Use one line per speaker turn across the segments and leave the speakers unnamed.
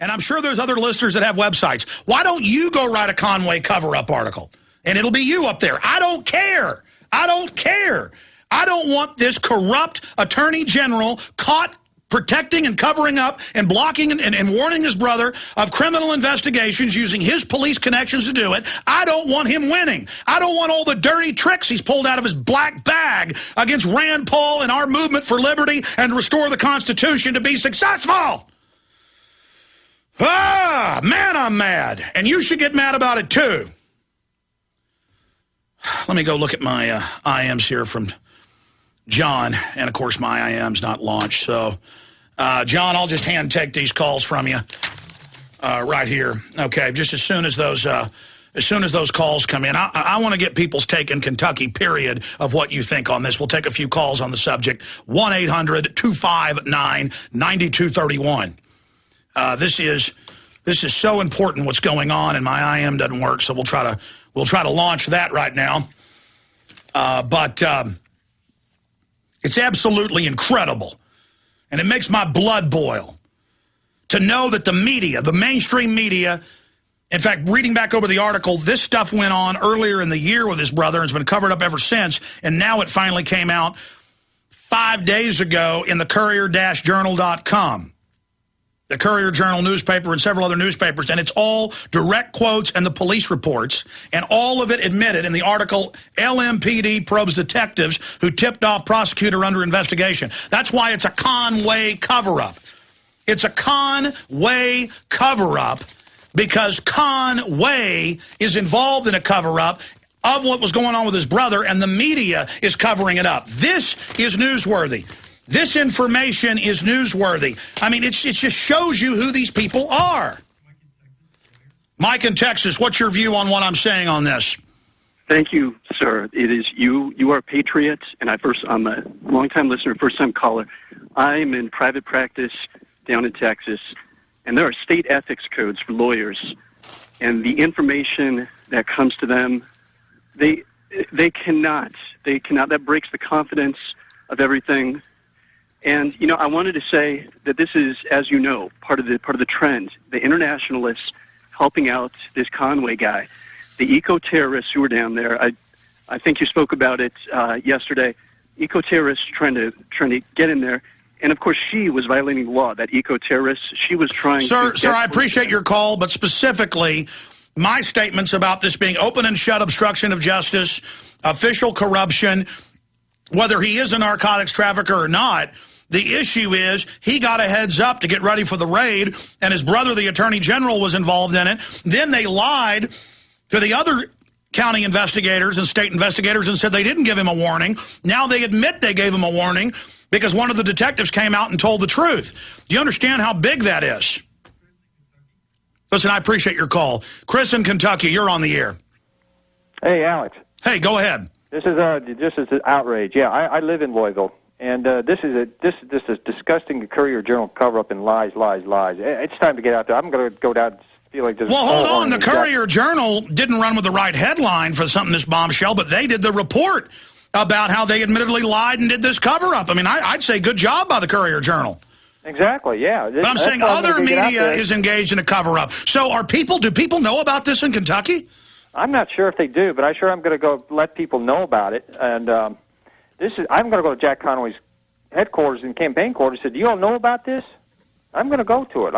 And I'm sure there's other listeners that have websites. Why don't you go write a Conway cover-up article? And it'll be you up there. I don't care. I don't care. I don't want this corrupt attorney general caught protecting and covering up and blocking and warning his brother of criminal investigations using his police connections to do it. I don't want him winning. I don't want all the dirty tricks he's pulled out of his black bag against Rand Paul and our movement for liberty and restore the Constitution to be successful. Ah, man, I'm mad. And you should get mad about it, too. Let me go look at my IMs here from John. And, of course, my IM's not launched. So, John, I'll just hand take these calls from you right here. Okay, just as soon as those calls come in. I want to get people's take in Kentucky, period, of what you think on this. We'll take a few calls on the subject. 1-800-259-9231. This is so important what's going on, and my IM doesn't work, so we'll try to launch that right now. But it's absolutely incredible, and it makes my blood boil to know that the media, the mainstream media, in fact, reading back over the article, this stuff went on earlier in the year with his brother and has been covered up ever since, and now it finally came out 5 days ago in the Courier-Journal.com. The Courier-Journal newspaper and several other newspapers, and it's all direct quotes and the police reports, and all of it admitted in the article, LMPD probes detectives who tipped off prosecutor under investigation. That's why it's a Conway cover-up. It's a Conway cover-up because Conway is involved in a cover-up of what was going on with his brother, and the media is covering it up. This is newsworthy. This information is newsworthy. I mean, it just shows you who these people are. Mike in Texas, what's your view on what I'm saying on this?
Thank you, sir. It is you. You are a patriot, and I'm a long-time listener, first-time caller. I'm in private practice down in Texas, and there are state ethics codes for lawyers, and the information that comes to them, they cannot. That breaks the confidence of everything. And, you know, I wanted to say that this is, as you know, part of the trend. The internationalists helping out this Conway guy, the eco-terrorists who were down there. I think you spoke about it yesterday. Eco-terrorists trying to get in there. And, of course, she was violating the law, that eco-terrorist. She was trying to... Sir,
I appreciate your call, but specifically my statements about this being open and shut obstruction of justice, official corruption, whether he is a narcotics trafficker or not... The issue is he got a heads up to get ready for the raid, and his brother, the attorney general, was involved in it. Then they lied to the other county investigators and state investigators and said they didn't give him a warning. Now they admit they gave him a warning because one of the detectives came out and told the truth. Do you understand how big that is? Listen, I appreciate your call. Chris in Kentucky, you're on the air.
Hey, Alex.
Hey, go ahead.
This is an outrage. Yeah, I live in Louisville. And this is disgusting Courier-Journal cover-up and lies. It's time to get out there. I'm going to go down and feel like this.
Well, hold on. The Courier-Journal didn't run with the right headline for something this bombshell, but they did the report about how they admittedly lied and did this cover-up. I mean, I'd say good job by the Courier-Journal.
Exactly, yeah.
But I'm saying other media is engaged in a cover-up. So do people know about this in Kentucky?
I'm not sure if they do, but I'm going to go let people know about it. And I'm going to go to Jack Conway's headquarters and campaign quarters and said, do you all know about this? I'm going to go to it.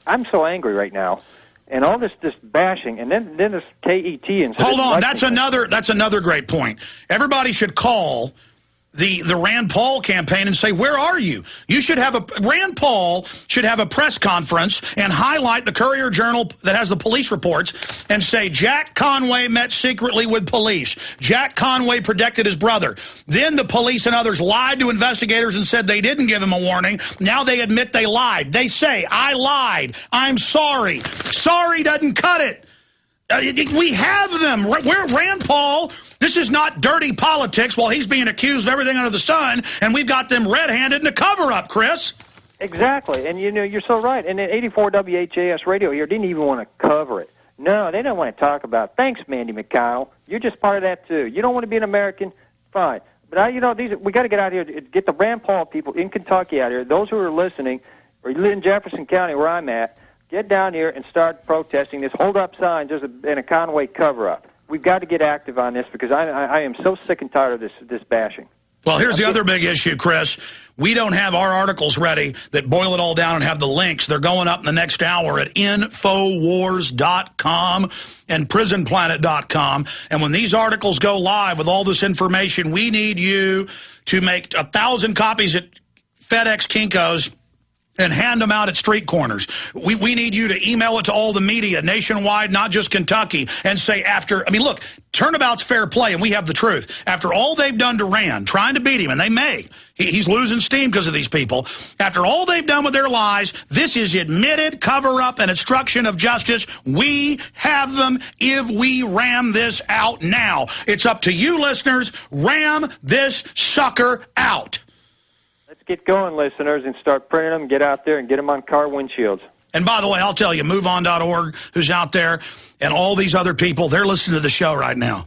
I'm so angry right now. And all this bashing, and then this KET. And
hold on, that's another great point. Everybody should call the Rand Paul campaign and say, where are you? Rand Paul should have a press conference and highlight the Courier-Journal that has the police reports and say, Jack Conway met secretly with police. Jack Conway protected his brother. Then the police and others lied to investigators and said they didn't give him a warning. Now they admit they lied. They say, I lied. I'm sorry. Sorry doesn't cut it. We have them. We're Rand Paul. This is not dirty politics while he's being accused of everything under the sun, and we've got them red-handed in a cover-up, Chris.
Exactly, and you know, you're so right. And at 84 WHAS radio here didn't even want to cover it. No, they don't want to talk about it. Thanks, Mandy McKyle. You're just part of that, too. You don't want to be an American? Fine. But, we got to get out here, get the Rand Paul people in Kentucky out here, those who are listening, or you live in Jefferson County where I'm at, get down here and start protesting this. Hold up signs and a Conway cover-up. We've got to get active on this because I am so sick and tired of this bashing.
Well, here's the other big issue, Chris. We don't have our articles ready that boil it all down and have the links. They're going up in the next hour at Infowars.com and PrisonPlanet.com. And when these articles go live with all this information, we need you to make 1,000 copies at FedEx Kinko's and hand them out at street corners. We need you to email it to all the media nationwide, not just Kentucky, and say look, turnabout's fair play, and we have the truth. After all they've done to Rand, trying to beat him, and they may. He's losing steam because of these people. After all they've done with their lies, this is admitted cover-up and obstruction of justice. We have them if we ram this out now. It's up to you, listeners. Ram this sucker out.
Get going, listeners, and start printing them, get out there and get them on car windshields.
And by the way, I'll tell you, MoveOn.org, who's out there, and all these other people, they're listening to the show right now.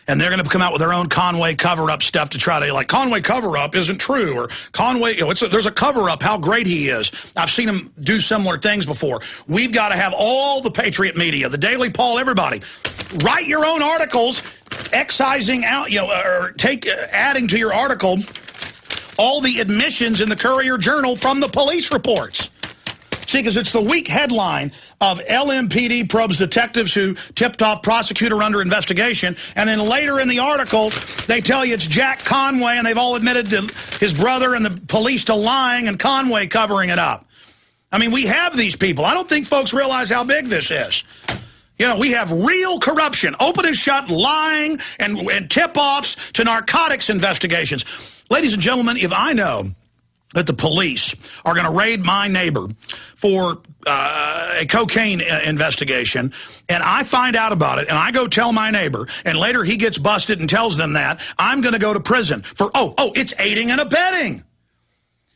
And they're going to come out with their own Conway cover-up stuff to try to, like, Conway cover-up isn't true, or Conway, there's a cover-up, how great he is. I've seen him do similar things before. We've got to have all the Patriot media, the Daily Paul, everybody, write your own articles, excising out, or adding to your article all the admissions in the Courier-Journal from the police reports. See, because it's the weak headline of LMPD probes detectives who tipped off prosecutor under investigation, and then later in the article, they tell you it's Jack Conway, and they've all admitted to his brother and the police to lying, and Conway covering it up. I mean, we have these people. I don't think folks realize how big this is. We have real corruption, open and shut, lying, and tip-offs to narcotics investigations. Ladies and gentlemen, if I know that the police are going to raid my neighbor for a cocaine investigation, and I find out about it, and I go tell my neighbor, and later he gets busted and tells them that, I'm going to go to prison for, it's aiding and abetting.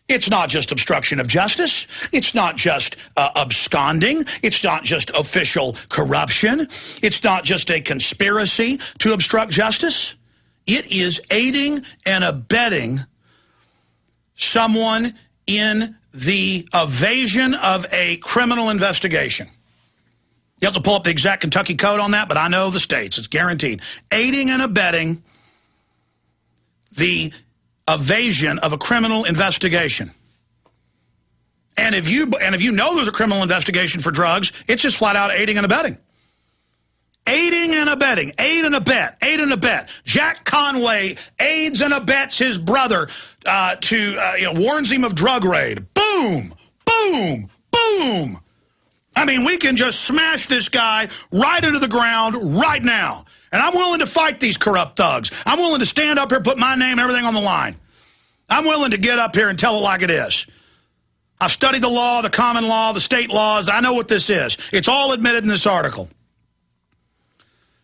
It's not just obstruction of justice. It's not just absconding. It's not just official corruption. It's not just a conspiracy to obstruct justice. It is aiding and abetting someone in the evasion of a criminal investigation. You have to pull up the exact Kentucky code on that, but I know the states. It's guaranteed. Aiding and abetting the evasion of a criminal investigation. And if you know there's a criminal investigation for drugs, it's just flat out aiding and abetting. Aiding and abetting, aid and abet, aid and abet. Jack Conway aids and abets his brother warns him of drug raid. Boom, boom, boom. I mean, we can just smash this guy right into the ground right now. And I'm willing to fight these corrupt thugs. I'm willing to stand up here, put my name and everything on the line. I'm willing to get up here and tell it like it is. I've studied the law, the common law, the state laws. I know what this is. It's all admitted in this article.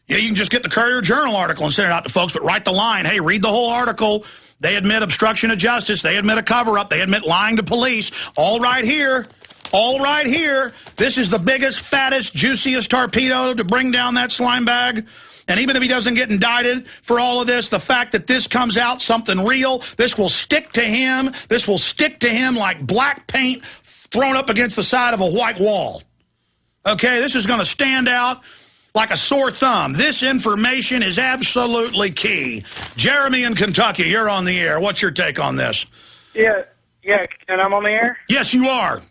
You can just get the Courier-Journal article and send it out to folks, but write the line. Hey, read the whole article. They admit obstruction of justice. They admit a cover-up. They admit lying to police. All right here. All right here. This is the biggest, fattest, juiciest torpedo to bring down that slime bag. And even if he doesn't get indicted for all of this, the fact that this comes out something real, this will stick to him. This will stick to him like black paint thrown up against the side of a white wall. Okay, this is going to stand out like a sore thumb. This information is absolutely key. Jeremy in Kentucky, you're on the air. What's your take on this?
Yeah, and I'm on the air?
Yes, you are.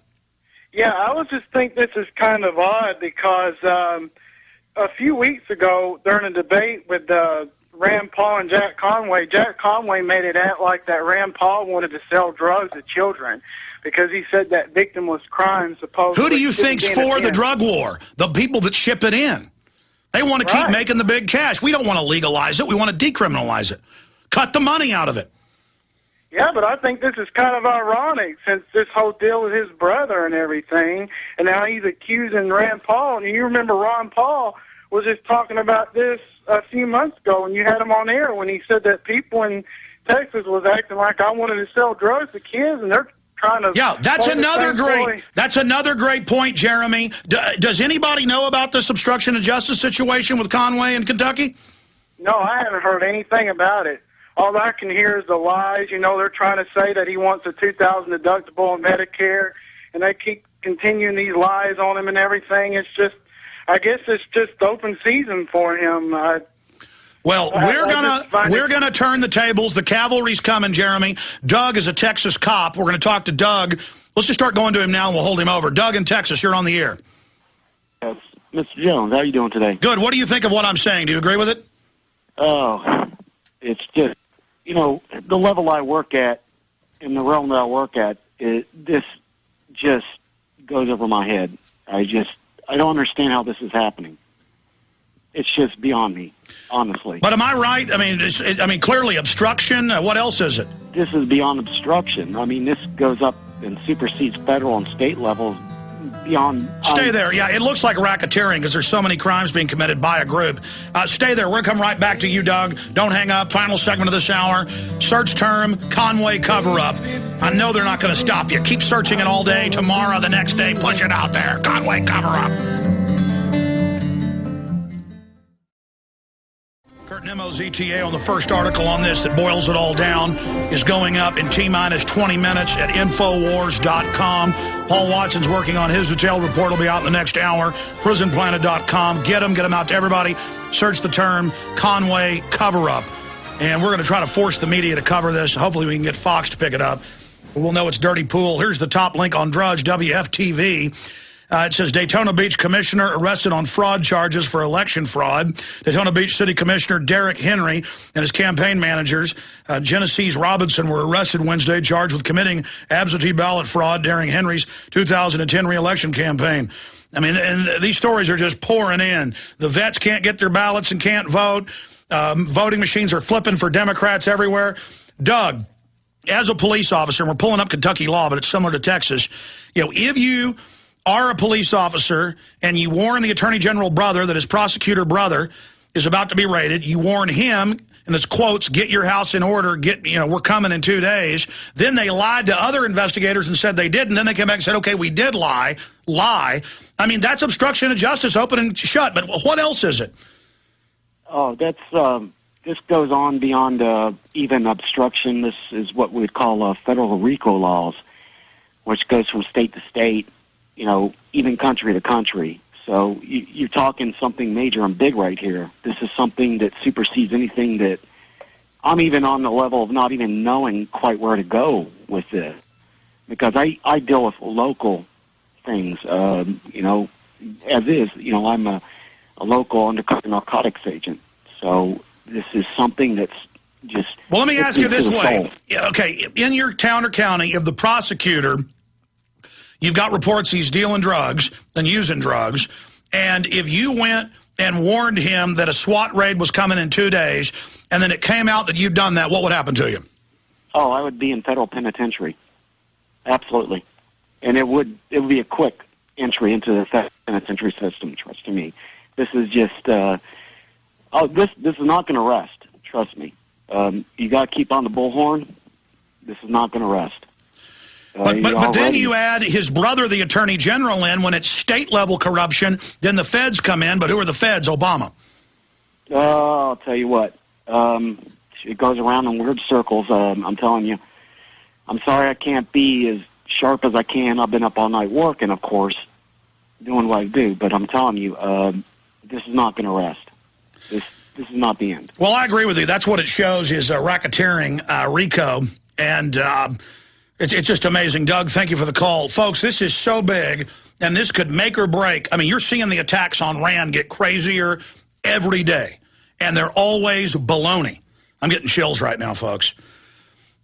Yeah, I was just think this is kind of odd because a few weeks ago during a debate with Rand Paul and Jack Conway made it out like that Rand Paul wanted to sell drugs to children because he said that victimless crime supposedly...
Who do you think's for the drug war? The people that ship it in. They want to keep making the big cash. We don't want to legalize it. We want to decriminalize it. Cut the money out of it.
Yeah, but I think this is kind of ironic since this whole deal with his brother and everything, and now he's accusing Rand Paul. And you remember Ron Paul was just talking about this a few months ago, and you had him on air when he said that people in Texas was acting like I wanted to sell drugs to kids, and they're trying to...
Yeah, that's another great point, Jeremy. Does anybody know about this obstruction of justice situation with Conway in Kentucky?
No, I haven't heard anything about it. All I can hear is the lies. They're trying to say that he wants a $2,000 deductible on Medicare, and they keep continuing these lies on him and everything. It's just, I guess it's just open season for him.
Well, we're gonna turn the tables. The cavalry's coming, Jeremy. Doug is a Texas cop. We're going to talk to Doug. Let's just start going to him now, and we'll hold him over. Doug in Texas, you're on the air.
Yes. Mr. Jones, how are you doing today?
Good. What do you think of what I'm saying? Do you agree with it?
Oh, it's just, you know, the level I work at, in the realm that I work at, this just goes over my head. I don't understand how this is happening. It's just beyond me, honestly.
But am I right? I mean, clearly obstruction. What else is it?
This is beyond obstruction. I mean, this goes up and supersedes federal and state levels beyond...
Stay there. Yeah, it looks like racketeering because there's so many crimes being committed by a group. Stay there. We're going to come right back to you, Doug. Don't hang up. Final segment of this hour. Search term, Conway cover-up. I know they're not going to stop you. Keep searching it all day. Tomorrow, the next day, push it out there. Conway cover-up. Kurt Nemo's ETA on the first article on this that boils it all down is going up in T-minus 20 minutes at Infowars.com. Paul Watson's working on his detailed report. Will be out in the next hour. PrisonPlanet.com. Get them out to everybody. Search the term Conway cover-up. And we're going to try to force the media to cover this. Hopefully we can get Fox to pick it up. We'll know it's dirty pool. Here's the top link on Drudge, WFTV. It says Daytona Beach commissioner arrested on fraud charges for election fraud. Daytona Beach City Commissioner Derek Henry and his campaign managers, Genesee Robinson, were arrested Wednesday, charged with committing absentee ballot fraud during Henry's 2010 re-election campaign. I mean, and these stories are just pouring in. The vets can't get their ballots and can't vote. Voting machines are flipping for Democrats everywhere. Doug, as a police officer, and we're pulling up Kentucky law, but it's similar to Texas, you know, if you are a police officer and you warn the Attorney General brother that his prosecutor brother is about to be raided, you warn him, and it's quotes, get your house in order, we're coming in 2 days. Then they lied to other investigators and said they didn't. Then they came back and said, okay, we did lie. I mean, that's obstruction of justice, open and shut. But what else is it?
Oh, that's this goes on beyond even obstruction. This is what we would call federal RICO laws, which goes from state to state, you know, even country to country. So you're talking something major and big right here. This is something that supersedes anything that I'm even on the level of not even knowing quite where to go with this. Because I deal with local things, you know, as is. You know, I'm a local undercover narcotics agent. So this is something that's just...
Well, let me ask you this way. Okay, in your town or county, if the prosecutor... You've got reports he's dealing drugs and using drugs. And if you went and warned him that a SWAT raid was coming in 2 days, and then it came out that you'd done that, what would happen to you?
Oh, I would be in federal penitentiary. Absolutely. And it would be a quick entry into the federal penitentiary system, trust me. This is just, this is not going to rest, trust me. You got to keep on the bullhorn. This is not going to rest.
But then you add his brother, the Attorney General, in. When it's state-level corruption, then the feds come in. But who are the feds? Obama.
I'll tell you what. It goes around in weird circles. I'm telling you. I'm sorry I can't be as sharp as I can. I've been up all night working, of course, doing what I do. But I'm telling you, this is not going to rest. This is not the end.
Well, I agree with you. That's what it shows is racketeering, RICO, and... It's just amazing. Doug, thank you for the call. Folks, this is so big, and this could make or break. I mean, you're seeing the attacks on Rand get crazier every day, and they're always baloney. I'm getting chills right now, folks.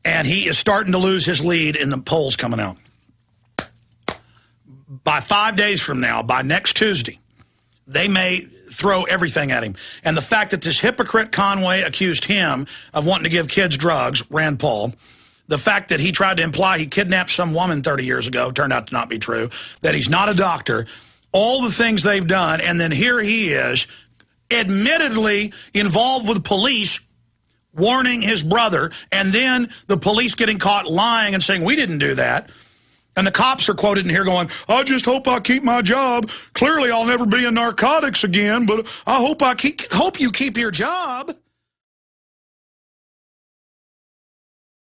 And he is starting to lose his lead in the polls coming out. By 5 days from now, by next Tuesday, they may throw everything at him. And the fact that this hypocrite Conway accused him of wanting to give kids drugs, Rand Paul... The fact that he tried to imply he kidnapped some woman 30 years ago turned out to not be true, that he's not a doctor, all the things they've done, and then here he is, admittedly involved with police, warning his brother, and then the police getting caught lying and saying, we didn't do that. And the cops are quoted in here going, I just hope I keep my job. Clearly I'll never be in narcotics again, but I hope you keep your job.